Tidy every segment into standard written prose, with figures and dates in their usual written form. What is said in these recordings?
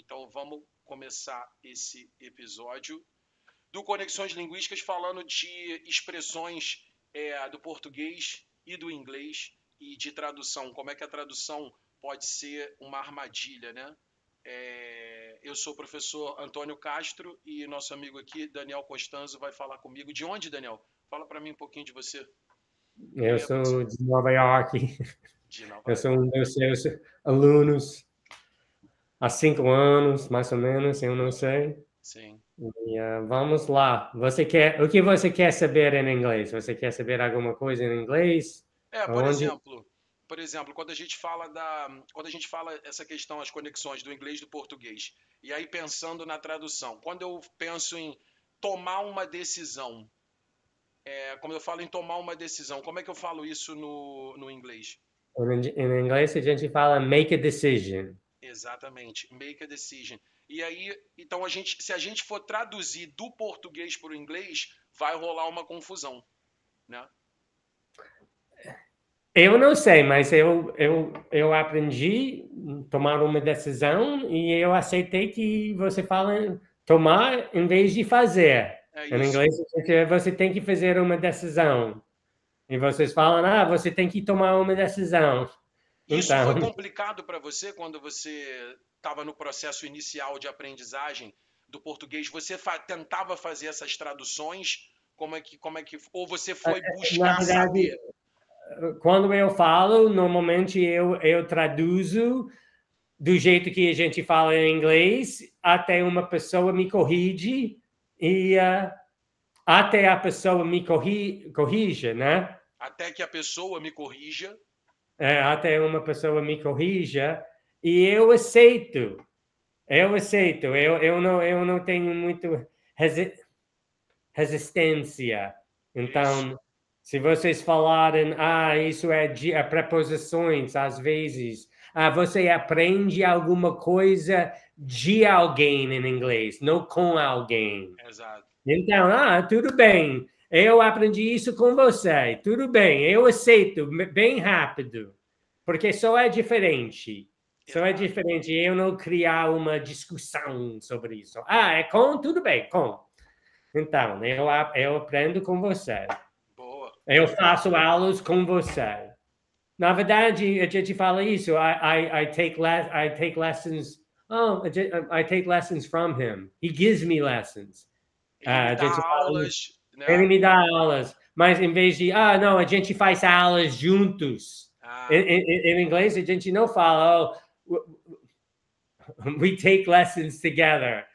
Então vamos começar esse episódio do Conexões Linguísticas falando de expressões do português e do inglês e de tradução. Como é que a tradução pode ser uma armadilha, né? Eu sou o professor Antônio Castro e nosso amigo aqui, Daniel Costanzo, vai falar comigo. De onde, Daniel? Fala para mim um pouquinho de você. Eu sou de Nova York. De Nova Eu York. sou um dos seus alunos há 5 anos, mais ou menos, eu não sei. Sim. E, vamos lá. O que você quer saber em inglês? Você quer saber alguma coisa em inglês? Por exemplo, quando a gente fala essa questão, as conexões do inglês e do português, e aí pensando na tradução, quando eu penso em tomar uma decisão, como eu falo em tomar uma decisão, como é que eu falo isso no inglês? Em inglês a gente fala make a decision. Exatamente, make a decision. E aí, então se a gente for traduzir do português para o inglês, vai rolar uma confusão, né? Eu não sei, mas eu aprendi a tomar uma decisão e eu aceitei que você fala tomar em vez de fazer. Em inglês, você tem que fazer uma decisão. E vocês falam, você tem que tomar uma decisão. Isso foi complicado para você quando você estava no processo inicial de aprendizagem do português? Você tentava fazer essas traduções? Ou você foi buscar saber? Quando eu falo, normalmente eu traduzo do jeito que a gente fala em inglês, até uma pessoa me corrige e até a pessoa me corrija, né? Até que a pessoa me corrija. Até uma pessoa me corrija e eu aceito. Eu não tenho muito resistência. Então, isso. Se vocês falarem, isso é preposições, às vezes, você aprende alguma coisa de alguém em inglês, não com alguém. Exato. Então, tudo bem, eu aprendi isso com você, tudo bem, eu aceito bem rápido, porque só é diferente. Só é diferente eu não criar uma discussão sobre isso. É com? Tudo bem, com. Então, eu aprendo com você. Boa. Eu faço aulas com você. Na verdade, a gente fala isso. I take lessons. I take lessons from him. He gives me lessons. Ele me dá aulas, né? Ele me dá aulas. Mas em vez de, não, a gente faz aulas juntos. Em inglês, a gente não fala, we take lessons together.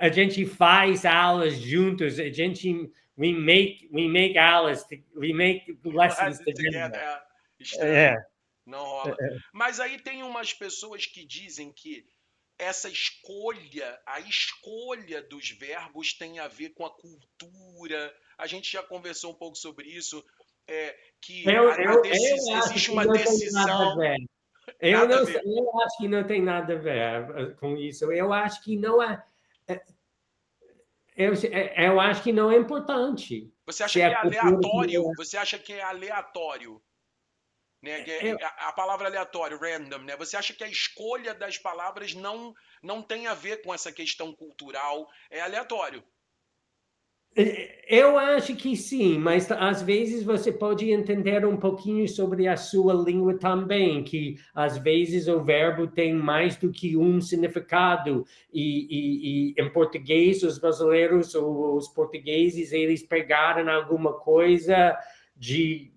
A gente faz aulas juntos. We make aulas, we make lessons together. Não rola. Mas aí tem umas pessoas que dizem que a escolha dos verbos tem a ver com a cultura. A gente já conversou um pouco sobre isso, que existe uma decisão. Eu acho que não tem nada a ver com isso. Eu acho que não é. Eu acho que não é importante. Você acha que é aleatório? Você acha que é aleatório? Né? A palavra aleatório, random, né? Você acha que a escolha das palavras não tem a ver com essa questão cultural? É aleatório? Eu acho que sim, mas às vezes você pode entender um pouquinho sobre a sua língua também, que às vezes o verbo tem mais do que um significado e em português os brasileiros ou os portugueses eles pegaram alguma coisa de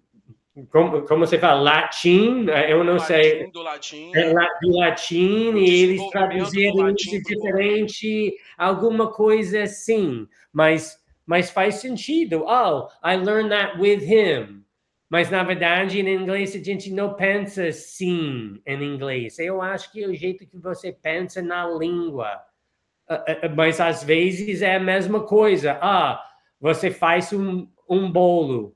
como você fala, latim, eu não sei. Do latim. Do latim, e eles traduziram isso diferente, alguma coisa assim, mas faz sentido. I learned that with him. Mas, na verdade, em inglês, a gente não pensa assim em inglês. Eu acho que é o jeito que você pensa na língua. Mas, às vezes, é a mesma coisa. Você faz um bolo.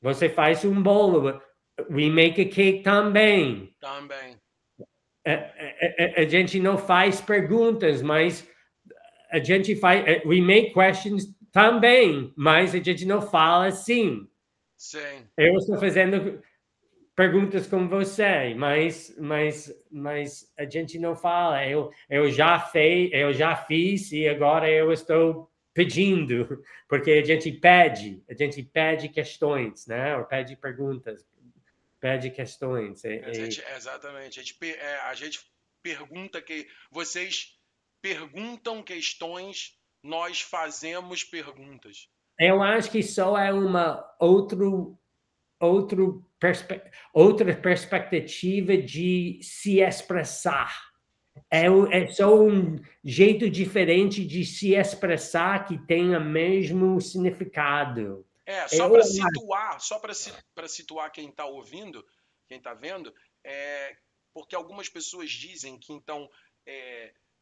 Você faz um bolo. We make a cake também. Também. A gente não faz perguntas, mas a gente faz. We make questions também, mas a gente não fala assim. Sim. Eu estou fazendo. perguntas com você, mas a gente não fala. Eu já fiz e agora eu estou pedindo, porque a gente pede questões, né? Ou pede perguntas, pede questões. Exatamente. A gente pergunta que vocês perguntam questões, nós fazemos perguntas. Eu acho que só é outra perspectiva de se expressar. É só um jeito diferente de se expressar que tem o mesmo significado. Só para situar quem está ouvindo, quem está vendo, porque algumas pessoas dizem que então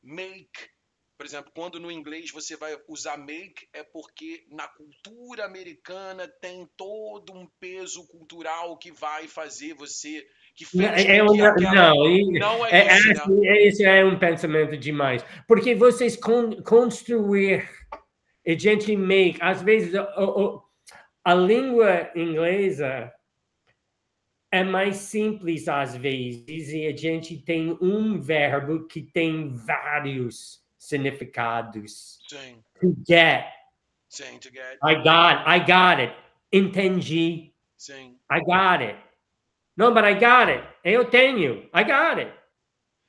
make, por exemplo, quando no inglês você vai usar make, é porque na cultura americana tem todo um peso cultural que vai fazer você, que fez com que aquela... Não é isso, né? Esse é um pensamento demais. Porque vocês construir, a gente make, às vezes, a língua inglesa é mais simples às vezes e a gente tem um verbo que tem vários significados. Sim. To get. Sim, to get. I got it. Entendi. Sim. I got it. No, but I got it. Eu tenho. I got it.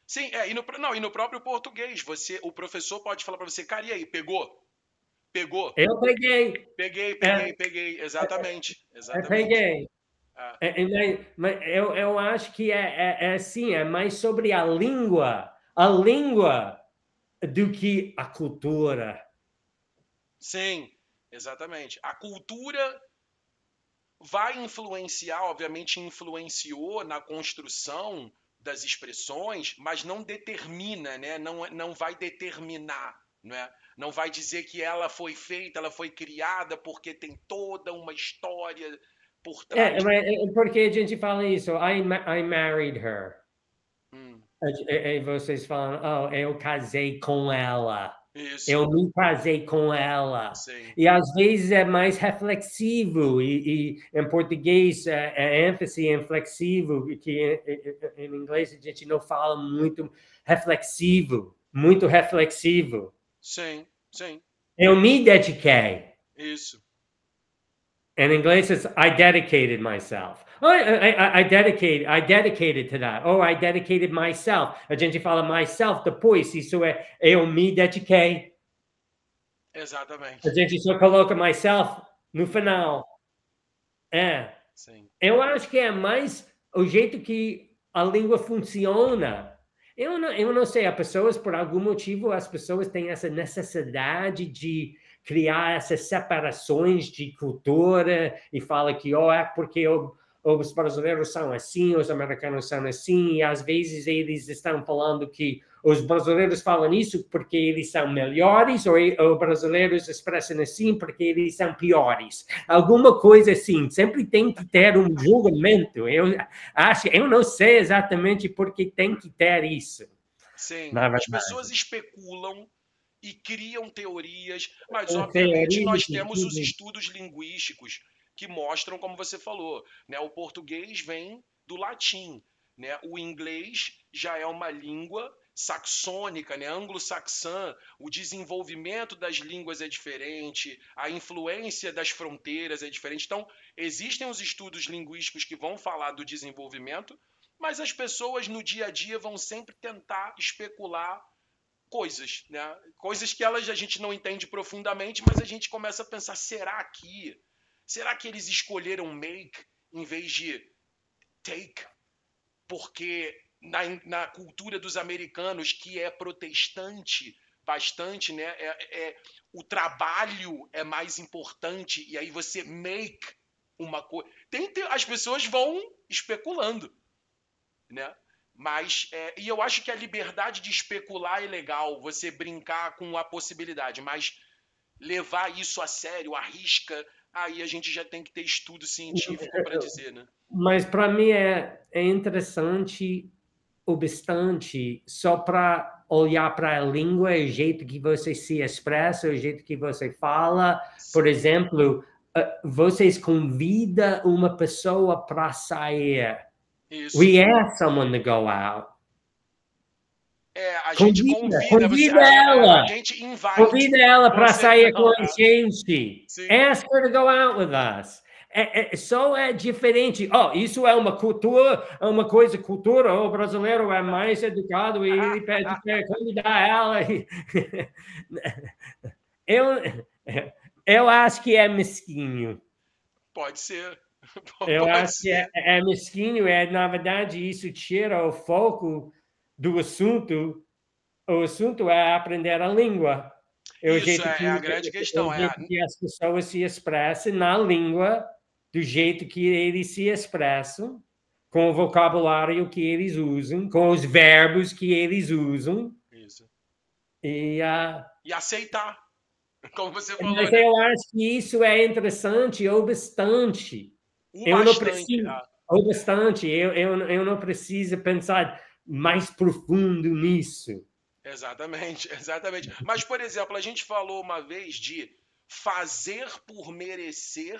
Sim, e no próprio português, o professor pode falar para você, cara, e aí, pegou? Pegou? Eu peguei. Peguei. Exatamente. Eu peguei. Mas eu acho que assim, é mais sobre a língua do que a cultura. Sim, exatamente. A cultura vai influenciar, obviamente influenciou na construção das expressões, mas não determina, né? Não vai determinar, né? Não vai dizer que ela foi feita, ela foi criada porque tem toda uma história por trás. Porque a gente fala isso, I married her. E vocês falam, eu casei com ela. Isso. Eu me casei com ela. Sim. E às vezes é mais reflexivo, e em português é ênfase em flexível, que em inglês a gente não fala muito reflexivo. Sim. Eu me dediquei. Isso. In English, it's I dedicated myself. I dedicated to that. Or I dedicated myself. A gente fala myself depois, isso é eu me dediquei. Exatamente. A gente só coloca myself no final. Sim. Eu acho que é mais o jeito que a língua funciona. Eu não sei, por algum motivo, as pessoas têm essa necessidade de criar essas separações de cultura e fala que é porque os brasileiros são assim, os americanos são assim, e às vezes eles estão falando que os brasileiros falam isso porque eles são melhores, ou os brasileiros expressam assim porque eles são piores. Alguma coisa assim, sempre tem que ter um julgamento. Eu não sei exatamente porque tem que ter isso. Sim, as pessoas especulam e criam teorias, mas obviamente nós temos os estudos linguísticos que mostram, como você falou, né? O português vem do latim, né? O inglês já é uma língua saxônica, né? Anglo-saxã, o desenvolvimento das línguas é diferente, a influência das fronteiras é diferente. Então, existem os estudos linguísticos que vão falar do desenvolvimento, mas as pessoas no dia a dia vão sempre tentar especular coisas, né? Coisas que a gente não entende profundamente, mas a gente começa a pensar, será que eles escolheram make em vez de take? Porque na cultura dos americanos, que é protestante bastante, né? O trabalho é mais importante, e aí você make uma coisa. As pessoas vão especulando, né? Mas, e eu acho que a liberdade de especular é legal, você brincar com a possibilidade, mas levar isso a sério, a risca, aí a gente já tem que ter estudo científico para dizer, né? Mas para mim é interessante obstante, só para olhar para a língua, o jeito que você se expressa, o jeito que você fala. Por exemplo, vocês convidam uma pessoa para sair. Isso. We ask someone to go out. A gente convida, convida ela. a gente invite. Convida ela para sair com a gente. Sim. Ask her to go out with us. Só é diferente. Isso é uma cultura, cultura. O brasileiro é mais educado e ele pede para convidar ela. Eu acho que é mesquinho. Pode ser. Eu acho que é mesquinho. Na verdade, isso tira o foco do assunto. O assunto é aprender a língua. Isso é a grande questão. Que as pessoas se expressem na língua do jeito que eles se expressam, com o vocabulário que eles usam, com os verbos que eles usam. Isso. E aceitar, como você falou. Mas eu acho que isso é interessante ou bastante. Eu não preciso pensar mais profundo nisso. Exatamente. Mas, por exemplo, a gente falou uma vez de fazer por merecer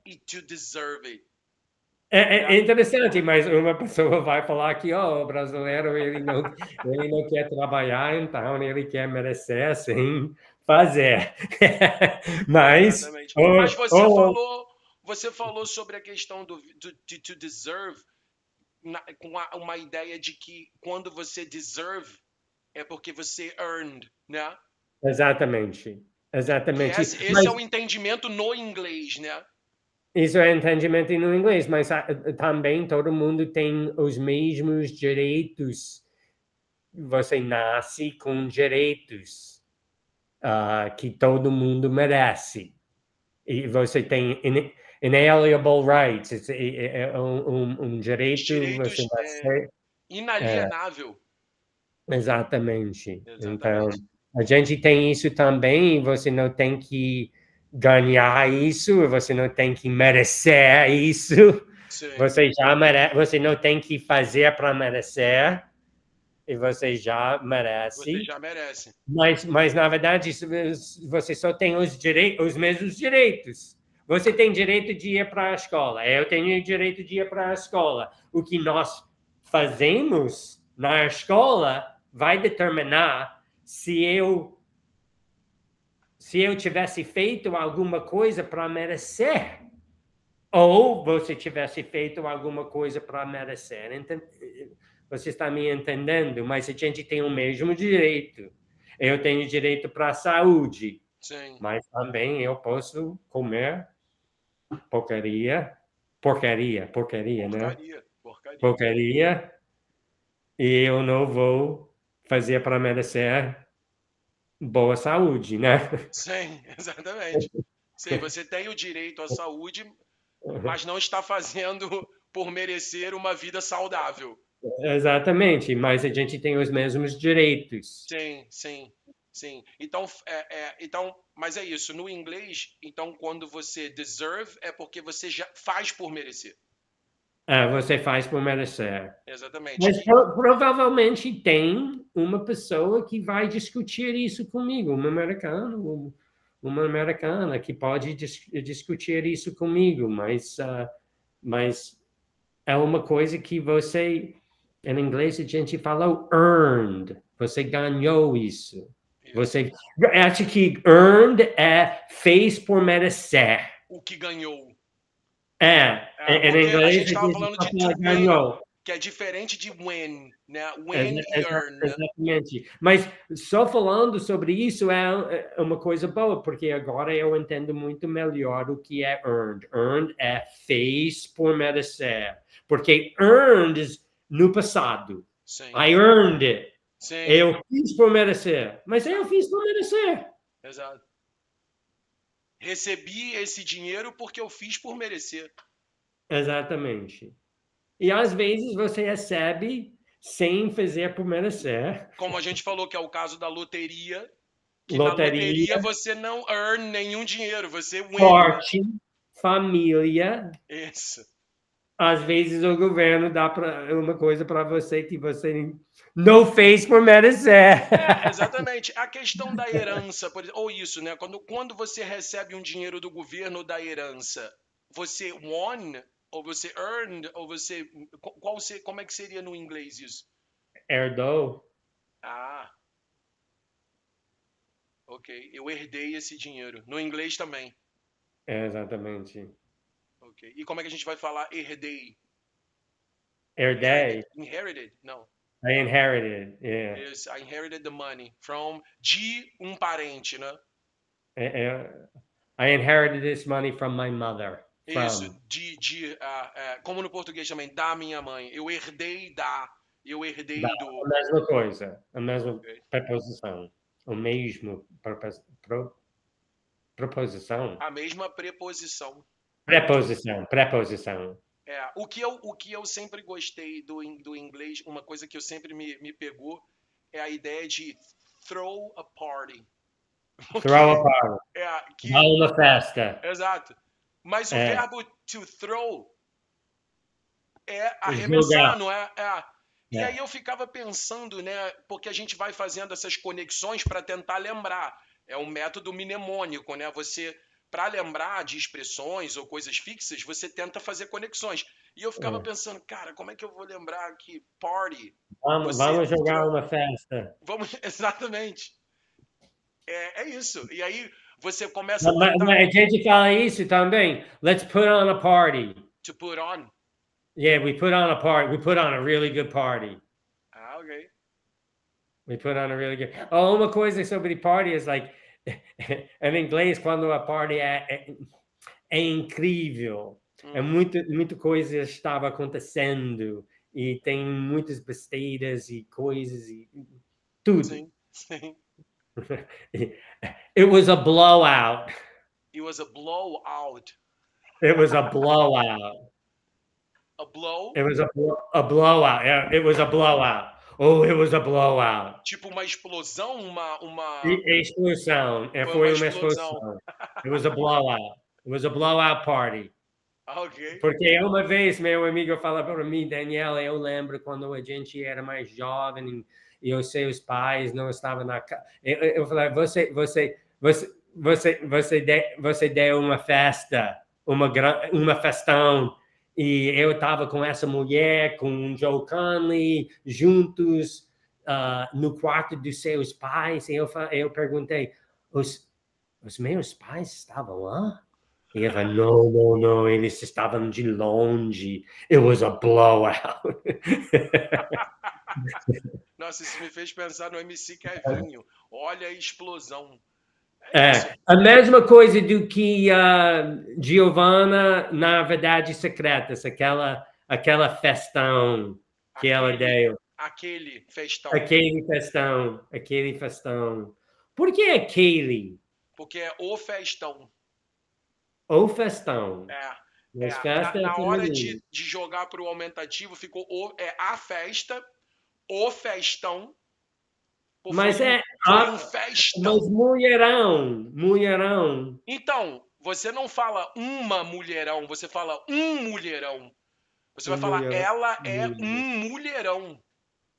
e to deserve it. É interessante, mas uma pessoa vai falar que o brasileiro ele não quer trabalhar, então ele quer merecer sem fazer. Mas você falou sobre a questão do to deserve com uma ideia de que quando você deserve é porque você earned, né? Exatamente. Esse é o entendimento no inglês, né? Isso é entendimento no inglês, mas também todo mundo tem os mesmos direitos. Você nasce com direitos que todo mundo merece. E você tem inalienable rights. É um direito. Direitos você vai ser, inalienável. Exatamente. Então, a gente tem isso também. Você não tem que ganhar isso, você não tem que merecer isso. Sim. Você não tem que fazer para merecer, e você já merece. Mas na verdade, você só tem os mesmos direitos. Você tem direito de ir para a escola. Eu tenho direito de ir para a escola. O que nós fazemos na escola vai determinar se eu tivesse feito alguma coisa para merecer, ou você tivesse feito alguma coisa para merecer. Você está me entendendo? Mas a gente tem o mesmo direito. Eu tenho direito para a saúde. Sim. Mas também eu posso comer porcaria, né? Porcaria. E eu não vou fazer para merecer boa saúde, né? Sim, exatamente. Sim, você tem o direito à saúde, mas não está fazendo por merecer uma vida saudável. Exatamente, mas a gente tem os mesmos direitos. Sim. Então, mas é isso. No inglês, então, quando você deserve, é porque você já faz por merecer. Você faz por merecer. Exatamente. Mas provavelmente tem uma pessoa que vai discutir isso comigo, uma americana que pode discutir isso comigo, mas é uma coisa que você, em inglês a gente fala earned, você ganhou isso. Você acha que earned fez por merecer. O que ganhou. Em inglês a gente estava falando de to win, que é diferente de win, né? Win e earn. Exatamente. Mas só falando sobre isso é uma coisa boa, porque agora eu entendo muito melhor o que é earned. Earned fez por merecer. Porque earned no passado. Sim. I earned it. Sim. Eu fiz por merecer. Mas eu fiz por merecer. Exato. Recebi esse dinheiro porque eu fiz por merecer. Exatamente. E às vezes você recebe sem fazer por merecer. Como a gente falou que é o caso da loteria. Que na loteria você não earn nenhum dinheiro, você win. Sorte, família. Isso. Às vezes o governo dá uma coisa para você que você não fez por merecer. Exatamente. A questão da herança, ou isso, né? Quando você recebe um dinheiro do governo da herança, você won ou você earned, ou você... como é que seria no inglês isso? Herdou. Ah, ok. Eu herdei esse dinheiro. No inglês também. Exatamente. Ok. E como é que a gente vai falar herdei? Inherited. Herdei. Inherited? Não. I inherited. Yeah. Yes, I inherited the money from de um parente, né? I inherited this money from my mother. Isso, From. como no português também, da minha mãe. Eu Da herdei do. a mesma coisa. A mesma Ok. preposição. O mesmo proposição. A mesma preposição. Preposição. Preposição. O que eu sempre gostei do inglês, uma coisa que eu sempre me pegou, é a ideia de throw a party. Throw a Porque party. que Dá uma festa. exato. Mas o É. verbo to throw é Jogar. arremessar, não é? E aí É. eu ficava pensando, né? Porque a gente vai fazendo essas conexões para tentar lembrar. É um método mnemônico, né? Você, para lembrar de expressões ou coisas fixas, você tenta fazer conexões. E eu ficava É. pensando, cara, como é que eu vou lembrar que party? Você Vamos jogar throw. uma festa. Vamos, exatamente. É isso. E aí você começa a Mas tentar a gente fala isso também. Let's put on a party. to put on. Yeah, we put on a party. We put on a really good party. Ah, ok. We put on a really good. Oh, uma coisa sobre party is like, em inglês, quando a party é incrível. É Hum, muita coisa estava acontecendo e tem muitas besteiras e coisas e tudo. sim, sim. It was a blowout. It was a blowout. It was a blowout. A blow, It was a blowout. Yeah, it was a blowout. Oh, it was a blowout. tipo uma explosão, uma. Explosão. Foi uma Foi uma explosão. explosão. It was a blowout. It was a blowout party. Ah, ok. Porque uma vez meu amigo falou para mim, Daniel, eu lembro quando a gente era mais jovem e os seus pais não estavam na casa. Eu falei, você deu uma festa, uma festão, e eu estava com essa mulher, com o Joe Conley, juntos no quarto dos seus pais, e eu perguntei, os meus pais estavam lá? E ele falou, não, eles estavam de longe. It was a blowout. Nossa, isso me fez pensar no MC Kevinho. Olha a explosão. É isso. A mesma coisa do que Giovanna na Verdade Secretas, aquela festão que ela deu. Aquele festão. Aquele festão. Por que aquele? Porque é o festão. O festão. Mas festa é Na hora feminino. de jogar para o aumentativo, ficou a festa, o festão. Pô, Mas foi um festão. Mas mulherão. Então, você não fala uma mulherão, você fala um mulherão. Você vai falar, Mulherão. ela é um mulherão.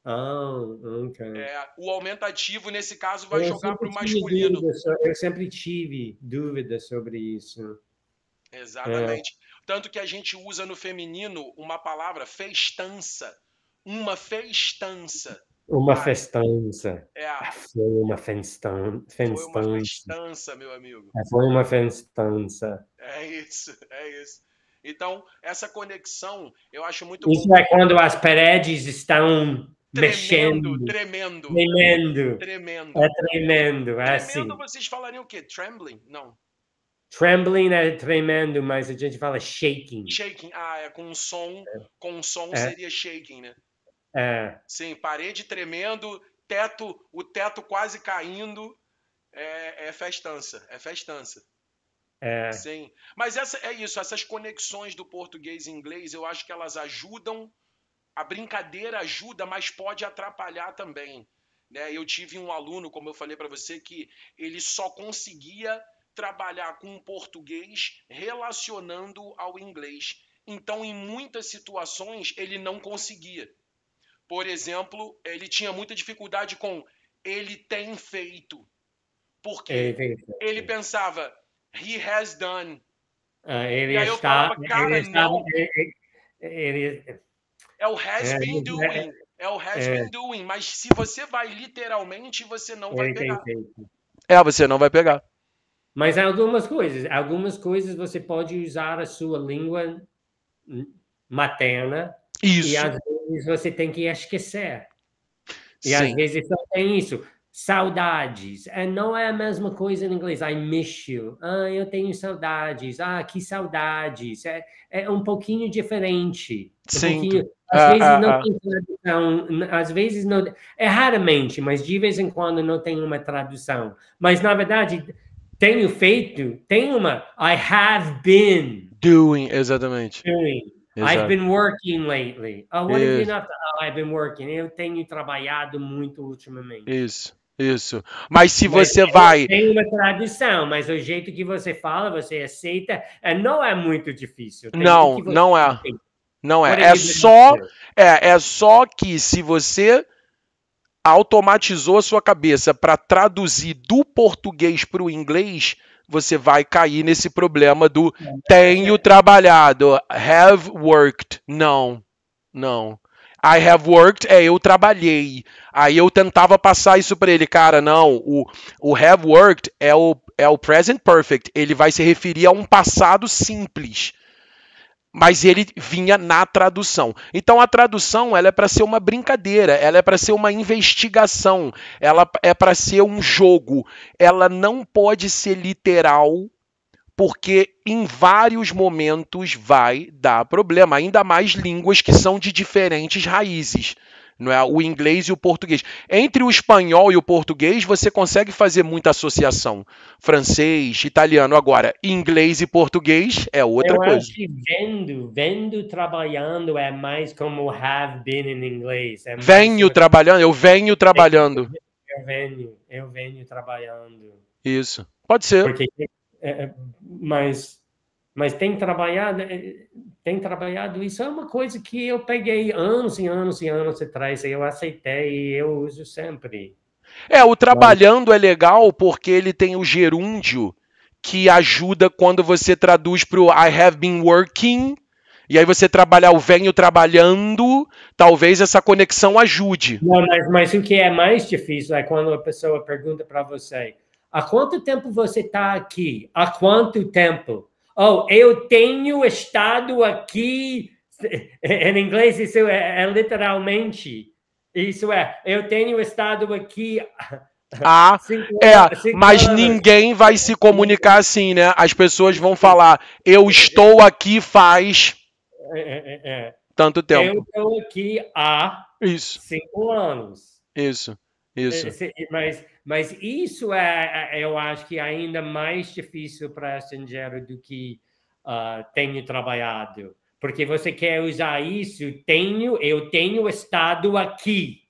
Ok. O aumentativo, nesse caso, vai jogar para o masculino. Eu sempre tive dúvidas sobre isso. Exatamente. Tanto que a gente usa no feminino uma palavra festança. Uma festança. Uma festança. É, Foi uma festança. foi uma festança, meu amigo. Foi uma festança. É isso, é isso. Então, essa conexão eu acho muito Isso bom. é quando as paredes estão mexendo. Tremendo. Tremendo. É tremendo, é assim. Tremendo, vocês falariam o quê? Trembling? Não. Trembling é tremendo, mas a gente fala shaking. Shaking. Com som. Com som É. seria shaking, né? É. Sim, parede tremendo, o teto quase caindo. É festança. É festança. É. Sim. Mas é isso, essas conexões do português e inglês, eu acho que elas ajudam. A brincadeira ajuda, mas pode atrapalhar também. Né? Eu tive um aluno, como eu falei para você, que ele só conseguia trabalhar com o português relacionando ao inglês. Então, em muitas situações, ele não conseguia. Por exemplo, ele tinha muita dificuldade com ele tem feito. Porque ele pensava, he has done. Ele E aí eu está, falava, cara, não. ele, É o has é, been doing. É o has é, been doing. Mas se você vai literalmente, você não vai ele tem pegar. feito. Você não vai pegar. Mas algumas coisas você pode usar a sua língua materna e Isso, às vezes você tem que esquecer. E às sim. vezes só tem isso. Saudades. Não é a mesma coisa em inglês. I miss you. Eu tenho saudades. Que saudades. É um pouquinho diferente. Um Sinto. pouquinho. Às vezes não tem tradução. Às vezes não. É raramente, mas de vez em quando não tem uma tradução. Mas, na verdade, tenho feito. Tem uma. I have been Doing, exatamente. doing. I've been working lately. What have you not? I've been working. Eu tenho trabalhado muito ultimamente. Isso. Mas se você vai... Tem uma tradução, mas o jeito que você fala, você aceita, não é muito difícil. Não é. Não é. É só que se você automatizou a sua cabeça para traduzir do português para o inglês, você vai cair nesse problema do tenho trabalhado. Have worked. Não. I have worked eu trabalhei. Aí eu tentava passar isso para ele. Cara, não. O have worked é o present perfect. Ele vai se referir a um passado simples. Mas ele vinha na tradução. Então a tradução ela é para ser uma brincadeira, ela é para ser uma investigação, ela é para ser um jogo. Ela não pode ser literal, porque em vários momentos vai dar problema, ainda mais línguas que são de diferentes raízes. Não é? O inglês e o português. Entre o espanhol e o português, você consegue fazer muita associação. Francês, italiano. Agora, inglês e português é outra coisa. Acho que vendo trabalhando é mais como have been em inglês. Venho trabalhando, eu venho trabalhando. Eu venho trabalhando. Isso. Pode ser. Porque, mas tem trabalhado, isso é uma coisa que eu peguei anos e anos e anos atrás, e eu aceitei e eu uso sempre. O trabalhando é legal porque ele tem o gerúndio que ajuda quando você traduz para o I have been working, e aí você trabalhar o venho trabalhando, talvez essa conexão ajude. Não, mas o que é mais difícil é quando a pessoa pergunta para você, há quanto tempo você está aqui? Há quanto tempo? Eu tenho estado aqui. Em inglês, isso é literalmente. Isso eu tenho estado aqui. Mas ninguém vai se comunicar assim, né? As pessoas vão falar, eu estou aqui faz tanto tempo. Eu estou aqui há 5 anos. Isso. Mas isso eu acho que ainda mais difícil para estrangeiro do que tenho trabalhado. Porque você quer usar isso, eu tenho estado aqui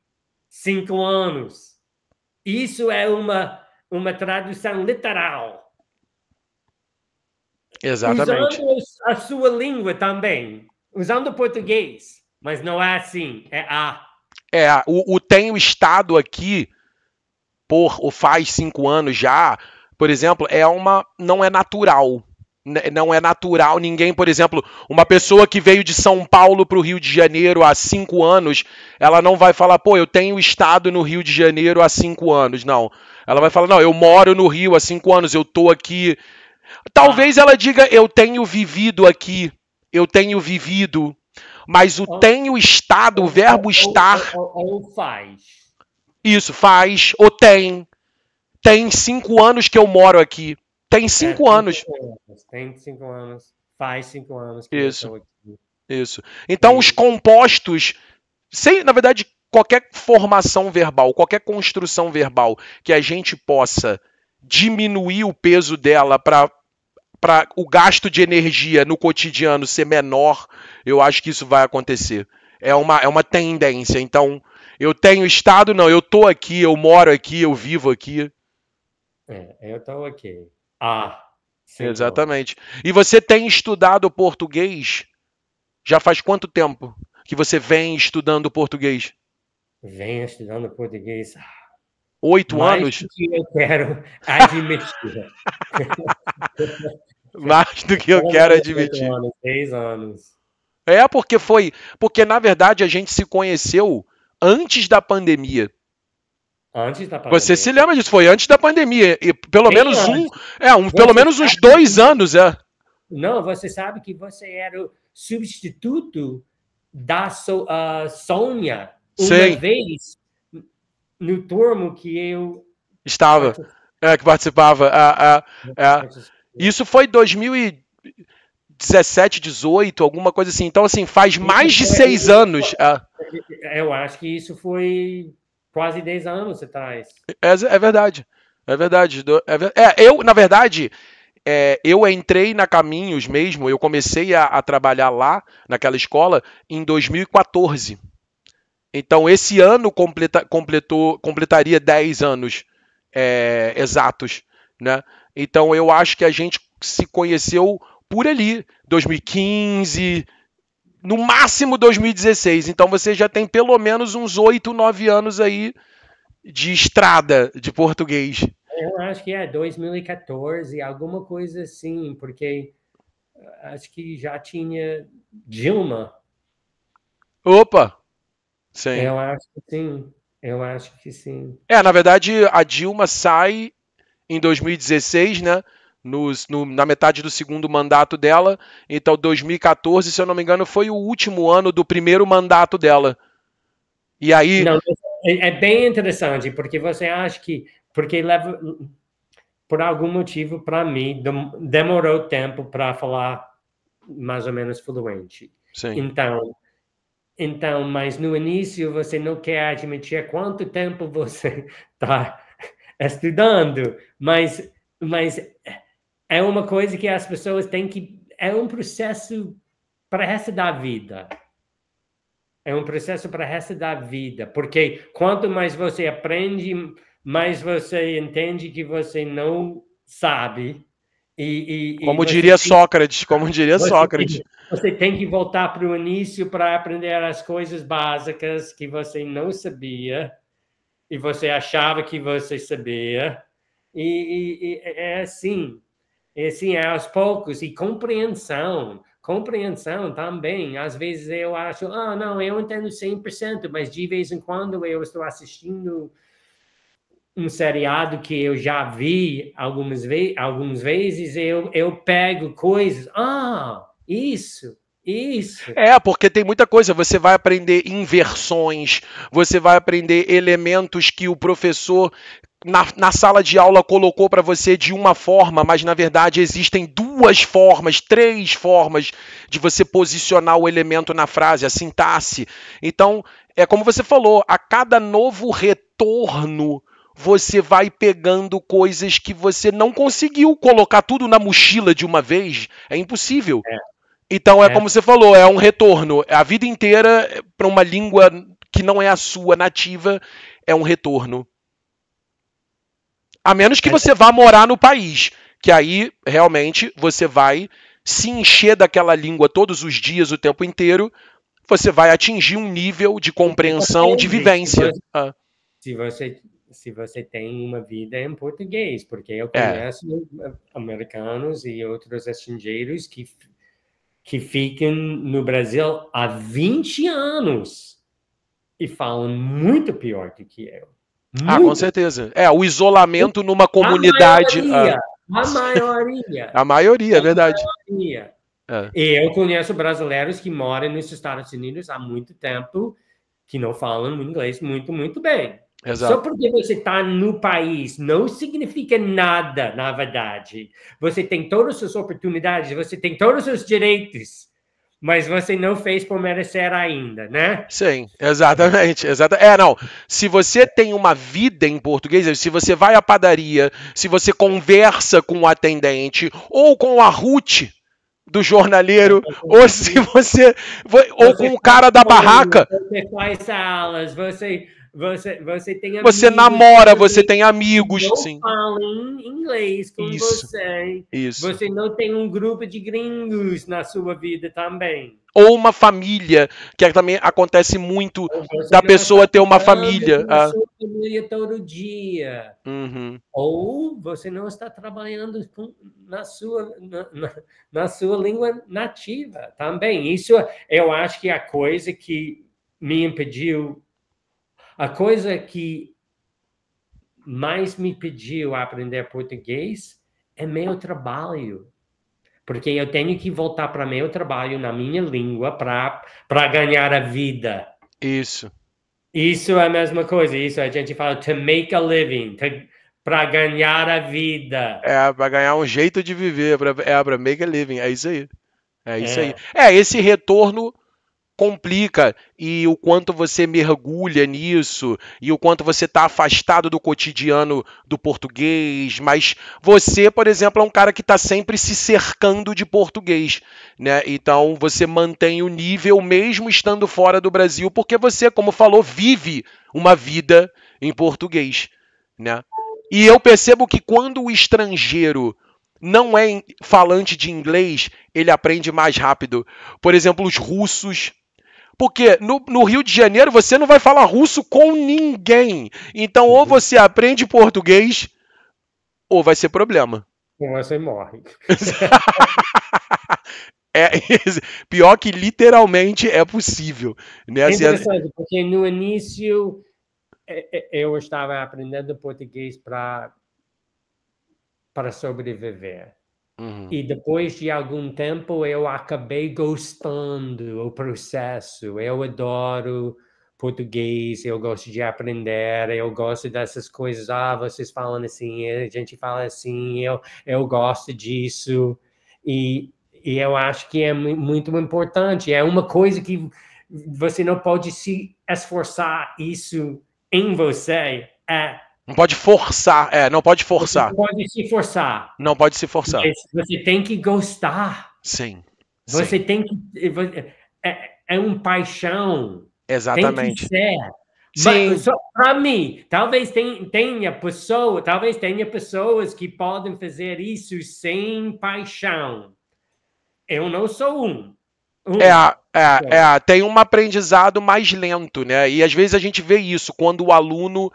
5 anos. Isso é uma tradução literal. Exatamente. Usando a sua língua também. Usando o português. Mas não é assim, é a. O tenho estado aqui faz 5 anos já, por exemplo, não é natural. Não é natural ninguém, por exemplo, uma pessoa que veio de São Paulo para o Rio de Janeiro há 5 anos, ela não vai falar, eu tenho estado no Rio de Janeiro há 5 anos, não. Ela vai falar, não, eu moro no Rio há 5 anos, eu tô aqui. Talvez ela diga, eu tenho vivido aqui, eu tenho vivido, mas o tenho estado, o verbo estar... Ou faz. Isso, faz, ou tem. Tem 5 anos que eu moro aqui. Tem 5 anos. Tem 5 anos. Faz 5 anos que Isso. eu estou aqui. Isso. Então, os compostos, na verdade, qualquer formação verbal, qualquer construção verbal que a gente possa diminuir o peso dela para o gasto de energia no cotidiano ser menor, eu acho que isso vai acontecer. É uma tendência. Então, eu tenho estado, não, eu tô aqui, eu moro aqui, eu vivo aqui. Eu estou aqui. Exatamente. E você tem estudado português? Já faz quanto tempo que você vem estudando português? Venho estudando português. 8 anos? Mais do que eu quero admitir. Mais do que eu quero admitir. 10 anos. Porque na verdade a gente se conheceu antes da pandemia. Antes da pandemia. Você se lembra disso? Foi antes da pandemia. E pelo menos Pelo menos uns 2 anos, Não, você sabe que você era o substituto da Sônia uma vez no turno que eu estava, que participava. Isso foi 2017, 18, alguma coisa assim. Então, assim, faz mais de 6 anos. Eu acho que isso foi quase 10 anos atrás. É verdade. É verdade. Na verdade, eu entrei na Caminhos mesmo, eu comecei a trabalhar lá, naquela escola, em 2014. Então, esse ano completaria 10 anos exatos, né? Então, eu acho que a gente se conheceu por ali, 2015, no máximo 2016. Então, você já tem pelo menos uns 8, 9 anos aí de estrada de português. Eu acho que 2014, alguma coisa assim, porque acho que já tinha Dilma. Opa! Sim. Eu acho que sim. Eu acho que sim. Na verdade, a Dilma sai em 2016, né? Na metade do segundo mandato dela. Então, 2014, se eu não me engano, foi o último ano do primeiro mandato dela. E aí... Não, é bem interessante, porque você acha que... Porque leva... Por algum motivo, para mim, demorou tempo para falar mais ou menos fluente. Sim. Então, mas no início você não quer admitir quanto tempo você está estudando, mas é uma coisa que as pessoas têm que... É um processo para o resto da vida. É um processo para o resto da vida, porque quanto mais você aprende, mais você entende que você não sabe. Como diria Sócrates, Você tem que voltar para o início para aprender as coisas básicas que você não sabia e você achava que você sabia. E é assim, aos poucos. E compreensão também. Às vezes eu acho, não, eu entendo 100%, mas de vez em quando eu estou assistindo um seriado que eu já vi algumas vezes, eu pego coisas, isso. Porque tem muita coisa, você vai aprender inversões, você vai aprender elementos que o professor na sala de aula colocou para você de uma forma, mas na verdade existem 2 formas, 3 formas de você posicionar o elemento na frase, a sintaxe. Então, é como você falou, a cada novo retorno você vai pegando coisas que você não conseguiu colocar tudo na mochila de uma vez. É impossível. Então, como você falou, é um retorno. A vida inteira, para uma língua que não é a sua nativa, é um retorno. A menos que você vá morar no país, que aí, realmente, você vai se encher daquela língua todos os dias, o tempo inteiro, você vai atingir um nível de compreensão, de vivência. Se você tem uma vida em português, porque eu conheço americanos e outros estrangeiros que ficam no Brasil há 20 anos e falam muito pior do que eu. Com certeza. O isolamento numa comunidade... A maioria. A maioria, é verdade. E eu conheço brasileiros que moram nos Estados Unidos há muito tempo que não falam inglês muito, muito bem. Exato. Só porque você está no país não significa nada, na verdade. Você tem todas as oportunidades, você tem todos os direitos, mas você não fez por merecer ainda, né? Sim, exatamente. Não. Se você tem uma vida em português, se você vai à padaria, se você conversa com o atendente, ou com a Ruth do jornaleiro, ou se você... ou com o cara da barraca. Você faz aulas, você tem amigos, você namora, você tem amigos. Não sim. falam inglês com você. Isso. Você não tem um grupo de gringos na sua vida também. Ou uma família, que também acontece muito da pessoa ter uma família. A sua família todo dia. Uhum. Ou você não está trabalhando na sua língua nativa também. Isso eu acho que é a coisa que me impediu, a coisa que mais me pediu a aprender português é meu trabalho. Porque eu tenho que voltar para meu trabalho na minha língua para ganhar a vida. Isso. Isso é a mesma coisa. Isso a gente fala to make a living, para ganhar a vida. É, para ganhar um jeito de viver, para make a living. É isso aí. É isso aí. Esse retorno complica, e o quanto você mergulha nisso, e o quanto você está afastado do cotidiano do português, mas você, por exemplo, é um cara que está sempre se cercando de português, né? Então você mantém o nível mesmo estando fora do Brasil, porque você, como falou, vive uma vida em português, né? E eu percebo que quando o estrangeiro não é falante de inglês, ele aprende mais rápido. Por exemplo, os russos. Porque no Rio de Janeiro você não vai falar russo com ninguém. Então, ou você aprende português, ou vai ser problema. Ou você morre. Pior que literalmente é possível. Né? É interessante, porque no início eu estava aprendendo português para sobreviver. Uhum. E depois de algum tempo eu acabei gostando do processo. Eu adoro português, eu gosto de aprender, eu gosto dessas coisas. Vocês falam assim, a gente fala assim, eu gosto disso. E eu acho que é muito importante. É uma coisa que você não pode se esforçar isso em você. Não pode forçar, não pode forçar. Não pode se forçar. Não pode se forçar. Você tem que gostar. Sim. Você tem que... É um paixão. Exatamente. Tem que ser. Sim. Para mim, talvez tenha pessoas que podem fazer isso sem paixão. Eu não sou um. Tem um aprendizado mais lento, né? E às vezes a gente vê isso, quando o aluno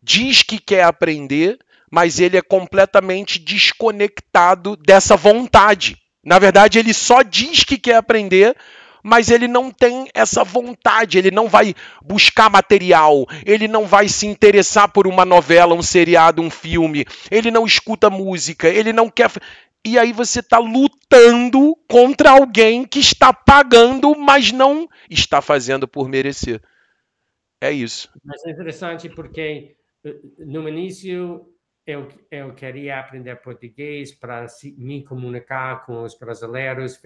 diz que quer aprender, mas ele é completamente desconectado dessa vontade. Na verdade, ele só diz que quer aprender, mas ele não tem essa vontade, ele não vai buscar material, ele não vai se interessar por uma novela, um seriado, um filme, ele não escuta música, ele não quer... E aí você está lutando contra alguém que está pagando, mas não está fazendo por merecer. É isso. Mas é interessante porque no início eu queria aprender português para me comunicar com os brasileiros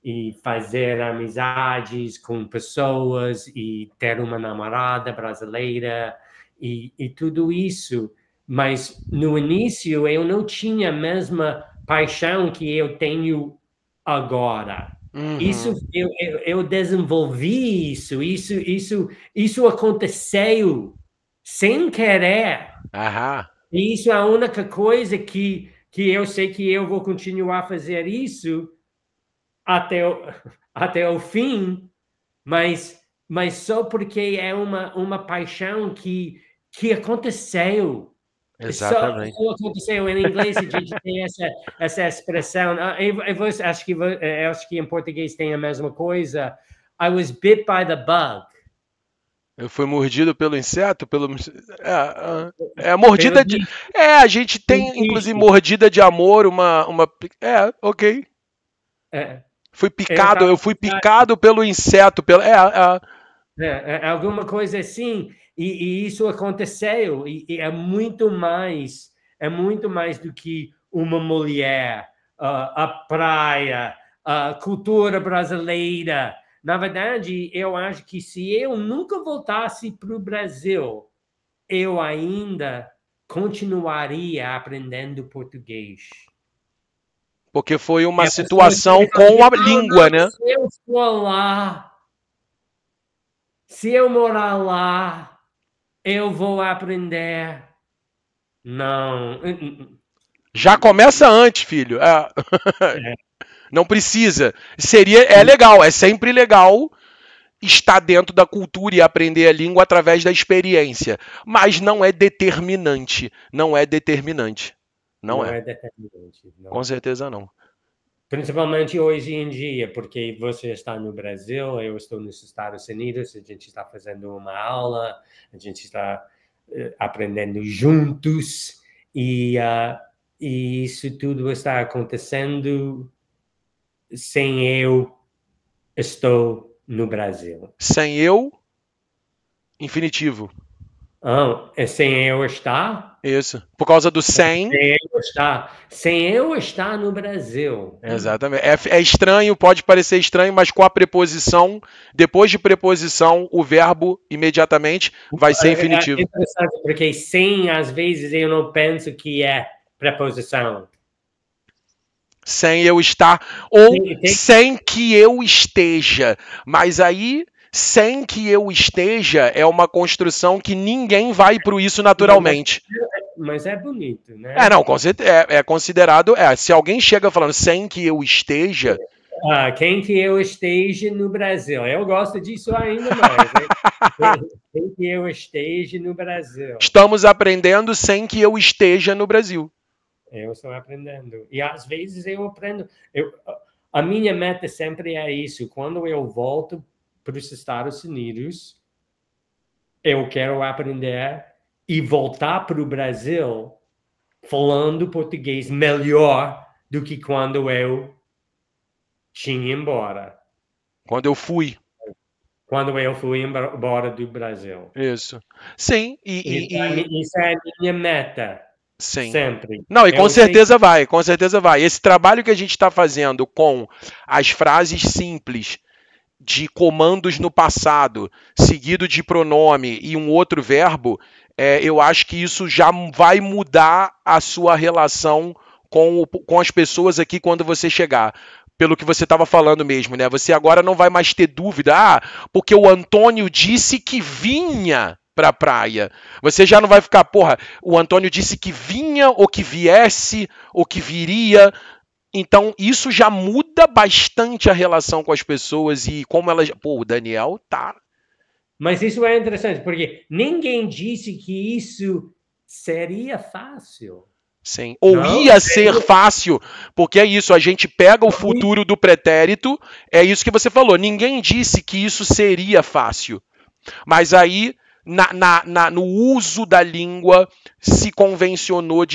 e fazer amizades com pessoas e ter uma namorada brasileira e tudo isso. Mas no início eu não tinha a mesma paixão que eu tenho agora. Uhum. Eu desenvolvi isso aconteceu sem querer. Aham. E isso é a única coisa que eu sei que eu vou continuar a fazer isso até o fim, mas só porque é uma paixão que aconteceu. Exatamente. Só aconteceu. Em inglês a gente tem essa expressão. Eu acho que em português tem a mesma coisa. I was bit by the bug. Eu fui mordido pelo inseto, mordida de... a gente tem, inclusive, mordida de amor, ok. Fui picado, eu fui picado pelo inseto, alguma coisa assim, e isso aconteceu, e é muito mais do que uma mulher, a praia, a cultura brasileira. Na verdade, eu acho que se eu nunca voltasse para o Brasil, eu ainda continuaria aprendendo português. Porque foi uma situação com a língua, né? Se eu for lá, se eu morar lá, eu vou aprender. Não. Já começa antes, filho. Não precisa. É legal, é sempre legal estar dentro da cultura e aprender a língua através da experiência. Mas não é determinante. Não é determinante. Não é. É determinante. Não. Com certeza não. Principalmente hoje em dia, porque você está no Brasil, eu estou nos Estados Unidos, a gente está fazendo uma aula, a gente está aprendendo juntos, e isso tudo está acontecendo sem eu estou no Brasil. Sem eu, infinitivo. Sem eu estar? Isso. Por causa do sem. Sem eu estar no Brasil. Exatamente. É estranho, pode parecer estranho, mas com a preposição, depois de preposição, o verbo imediatamente vai ser infinitivo. É interessante, porque sem, às vezes, eu não penso que é preposição. Sem eu estar, ou sem que eu esteja. Mas aí, sem que eu esteja, é uma construção que ninguém vai pro isso naturalmente. Mas é bonito, né? Não, é considerado. Se alguém chega falando sem que eu esteja. Quem que eu esteja no Brasil. Eu gosto disso ainda mais. Né? Sem que eu esteja no Brasil. Estamos aprendendo sem que eu esteja no Brasil. Eu estou aprendendo. E às vezes eu aprendo. A minha meta sempre é isso. Quando eu volto para os Estados Unidos, eu quero aprender e voltar para o Brasil falando português melhor do que quando eu tinha embora. Quando eu fui. Quando eu fui embora do Brasil. Isso. Sim. Isso é a minha meta. Sim. Sempre. Não, e com certeza vai, com certeza vai. Esse trabalho que a gente está fazendo com as frases simples de comandos no passado, seguido de pronome e um outro verbo, eu acho que isso já vai mudar a sua relação com as pessoas aqui quando você chegar. Pelo que você estava falando mesmo, né? Você agora não vai mais ter dúvida, porque o Antônio disse que vinha pra praia. Você já não vai ficar, o Antônio disse que vinha, ou que viesse, ou que viria. Então, isso já muda bastante a relação com as pessoas e como elas... o Daniel tá... Mas isso é interessante, porque ninguém disse que isso seria fácil. Sim. Ou ia ser fácil, porque é isso, a gente pega o futuro do pretérito, é isso que você falou, ninguém disse que isso seria fácil. Mas aí... no uso da língua se convencionou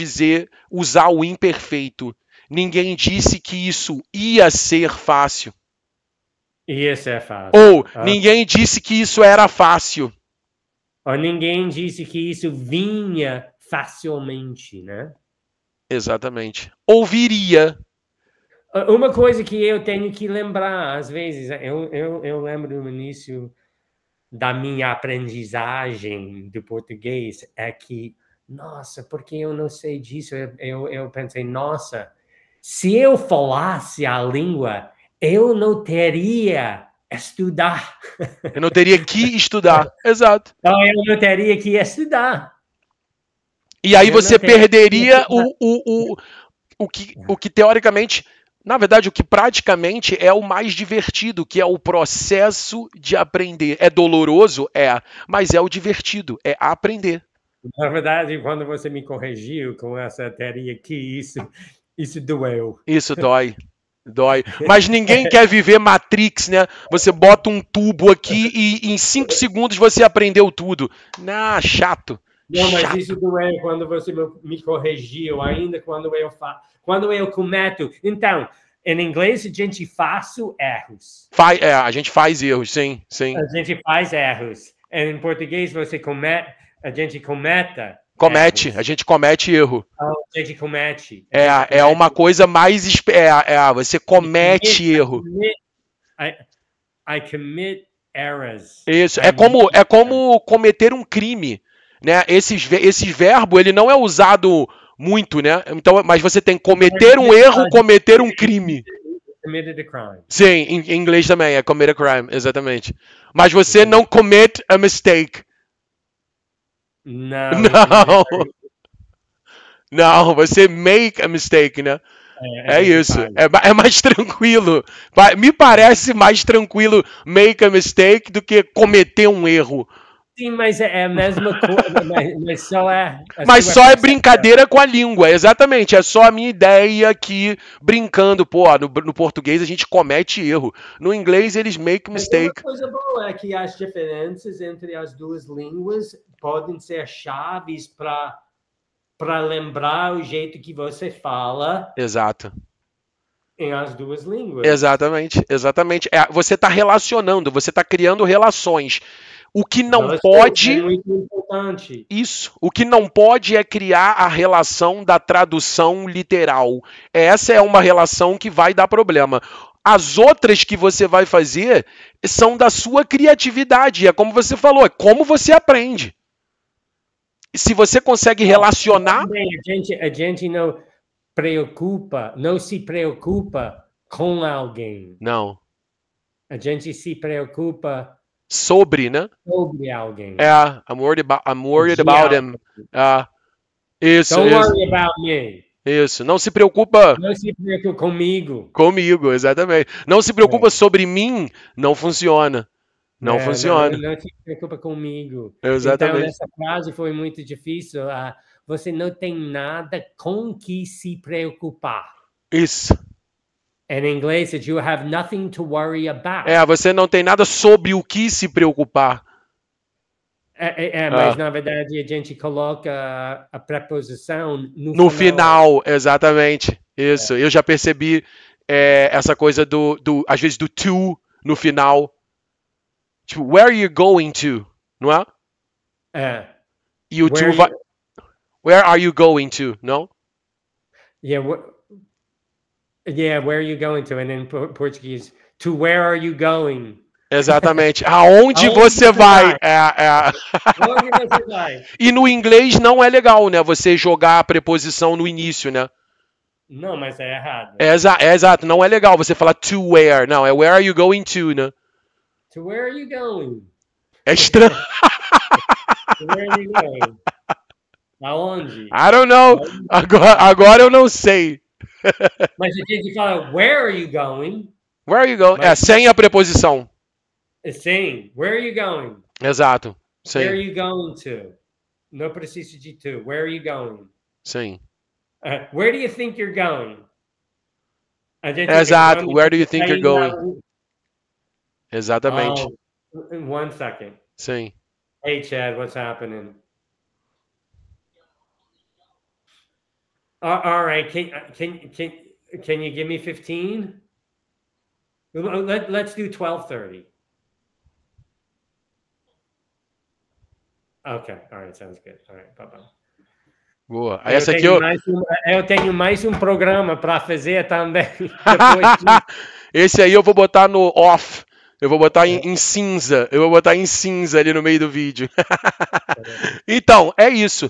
usar o imperfeito. Ninguém disse que isso ia ser fácil. Ia ser fácil. Ou ninguém disse que isso era fácil. Ou ninguém disse que isso vinha facilmente, né? Exatamente. Ou viria. Uma coisa que eu tenho que lembrar, às vezes, eu lembro no início da minha aprendizagem do português, é que, nossa, porque eu não sei disso? Eu pensei, nossa, se eu falasse a língua, eu não teria estudar. Eu não teria que estudar, exato. Então, eu não teria que estudar. E aí você perderia o que teoricamente... Na verdade, o que praticamente é o mais divertido, que é o processo de aprender. É doloroso? Mas é o divertido, é aprender. Na verdade, quando você me corrigiu com essa teoria aqui, isso doeu. Isso dói. Mas ninguém quer viver Matrix, né? Você bota um tubo aqui e em 5 segundos você aprendeu tudo. Chato. Não, mas isso doeu quando você me corrigiu, ainda quando eu cometo. Então, em inglês, a gente faz erros. A gente faz erros, sim. A gente faz erros. Em português, a gente comete. A gente comete erro. A gente comete. É uma coisa mais... você comete erro. I commit errors. Isso, é como cometer um crime. Né? Esse verbo, ele não é usado muito, né? Então, mas você tem cometer um erro, cometer um crime. Committed a crime. Sim, em inglês também é commit a crime, exatamente. Mas você não commit a mistake. Não. Não, você make a mistake, né? É isso. É mais tranquilo. Me parece mais tranquilo make a mistake do que cometer um erro. Sim, mas é a mesma coisa, mas só é... Mas só é brincadeira com a língua, exatamente. É só a minha ideia aqui, brincando. Pô, no português a gente comete erro. No inglês eles make mistake. Uma coisa boa é que as diferenças entre as duas línguas podem ser chaves para lembrar o jeito que você fala. Exato. Em as duas línguas. Exatamente, exatamente. Você está relacionando, você está criando relações. O que não pode... É muito importante. Isso. O que não pode é criar a relação da tradução literal. Essa é uma relação que vai dar problema. As outras que você vai fazer são da sua criatividade. É como você falou, é como você aprende. Se você consegue relacionar... A gente não se preocupa com alguém. Não. A gente se preocupa sobre, né? Sobre alguém. I'm worried about him. Isso. Don't worry about me. Isso. Não se preocupa. Não se preocupa comigo. Comigo, exatamente. Não se preocupa sobre mim. Não funciona. Não funciona. Não se preocupa comigo. Exatamente. Então, essa frase foi muito difícil. Você não tem nada com que se preocupar. Isso. Em inglês, you have nothing to worry about. Você não tem nada sobre o que se preocupar. Mas na verdade a gente coloca a preposição no final. Exatamente. Isso. Eu já percebi essa coisa às vezes do to no final. Tipo, where are you going to? Não é? E o to vai... Where are you going to? Não? Yeah, where are you going to? And in Portuguese, to where are you going? Exatamente. Aonde você vai? Onde você vai? E no inglês não é legal, né? Você jogar a preposição no início, né? Não, mas é errado. Exato. Não é legal você falar to where. Não, é where are you going to, né? To where are you going? É estranho. To where are you going? Aonde? I don't know. Agora eu não sei. Mas a gente fala, where are you going? Where are you going? Sem a preposição. Sim. Where are you going? Exato. Sim. Where are you going to? Não precisa de to. Where are you going? Sim. Where do you think you're going? Exato. Where do you think you're going? Exatamente. One second. Sim. Hey, Chad, what's happening? All right. Can you give me 15? Let's do 12:30. Okay. All right. Sounds good. All right. Bye-bye. Boa. Essa aqui eu tenho mais um programa para fazer também. Esse aí eu vou botar no off. Eu vou botar em cinza. Eu vou botar em cinza ali no meio do vídeo. Então, é isso.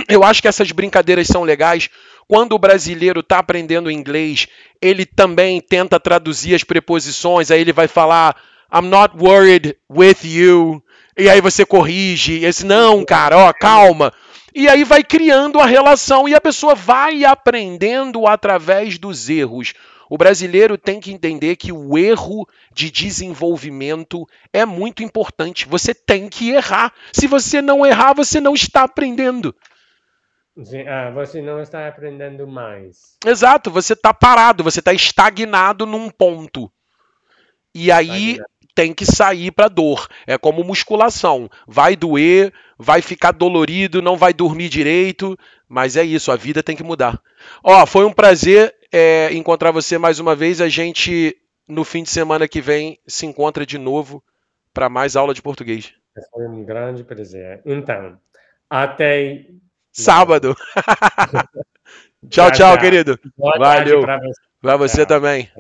Eu acho que essas brincadeiras são legais. Quando o brasileiro está aprendendo inglês, ele também tenta traduzir as preposições. Aí ele vai falar, I'm not worried with you. E aí você corrige. Esse, não, cara, calma. E aí vai criando a relação e a pessoa vai aprendendo através dos erros. O brasileiro tem que entender que o erro de desenvolvimento é muito importante. Você tem que errar. Se você não errar, você não está aprendendo. Você não está aprendendo mais. Exato, você está parado, você está estagnado num ponto. E aí tem que sair para dor. É como musculação. Vai doer, vai ficar dolorido, não vai dormir direito, mas é isso, a vida tem que mudar. Foi um prazer encontrar você mais uma vez. A gente, no fim de semana que vem, se encontra de novo para mais aula de português. Foi um grande prazer. Então, até sábado. Tchau, querido. Valeu. Para você também.